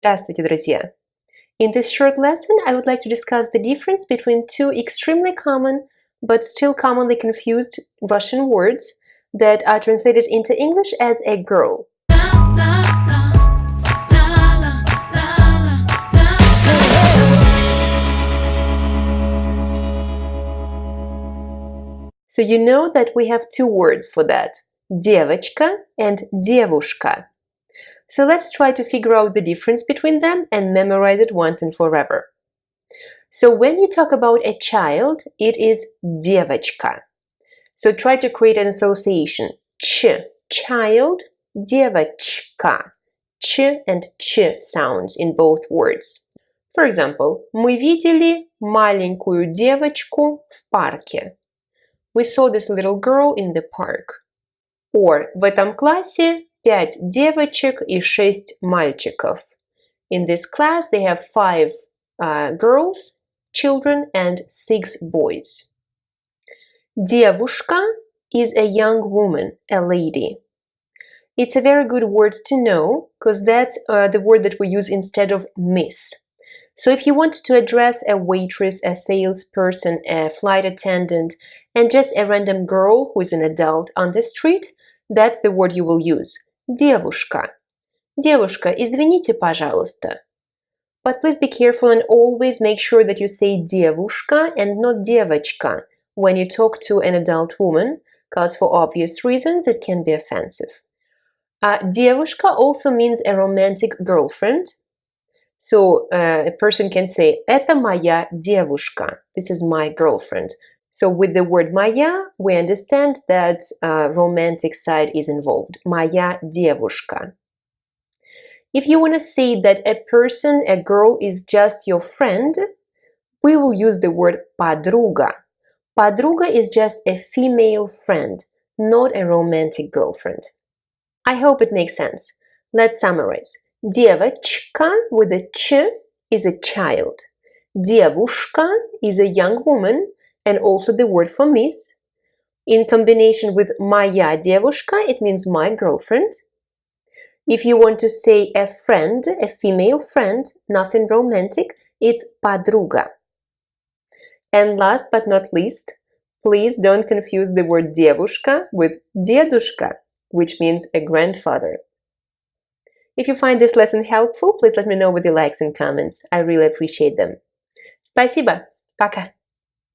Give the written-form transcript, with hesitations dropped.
Здравствуйте, друзья! In this short lesson, I would like to discuss the difference between two extremely common but still commonly confused Russian words that are translated into English as a girl. So you know that we have two words for that, девочка and девушка. So let's try to figure out the difference between them and memorize it once and forever. So when you talk about a child, it is девочка. So try to create an association. Child, девочка. Ch and ch sounds in both words. For example, мы видели маленькую девочку в парке. We saw this little girl in the park. Or в этом классе 5 девочек и 6 мальчиков. In this class, they have 5 girls, children, and 6 boys. Девушка is a young woman, a lady. It's a very good word to know because that's the word that we use instead of miss. So if you want to address a waitress, a salesperson, a flight attendant, and just a random girl who is an adult on the street, that's the word you will use. Девушка. Девушка, извините, пожалуйста. But please be careful and always make sure that you say девушка and not девочка when you talk to an adult woman, because for obvious reasons it can be offensive. Девушка also means a romantic girlfriend. So a person can say это моя девушка. This is my girlfriend. So with the word моя, we understand that romantic side is involved. Моя девушка. If you want to say that a person, a girl, is just your friend, we will use the word подруга. Подруга is just a female friend, not a romantic girlfriend. I hope it makes sense. Let's summarize. Девочка with a ch is a child. Девушка is a young woman and also the word for miss. In combination with моя девушка, it means my girlfriend. If you want to say a friend, a female friend, nothing romantic, it's подруга. And last but not least, please don't confuse the word девушка with дедушка, which means a grandfather. If you find this lesson helpful, please let me know with your likes and comments. I really appreciate them. Спасибо. Пока.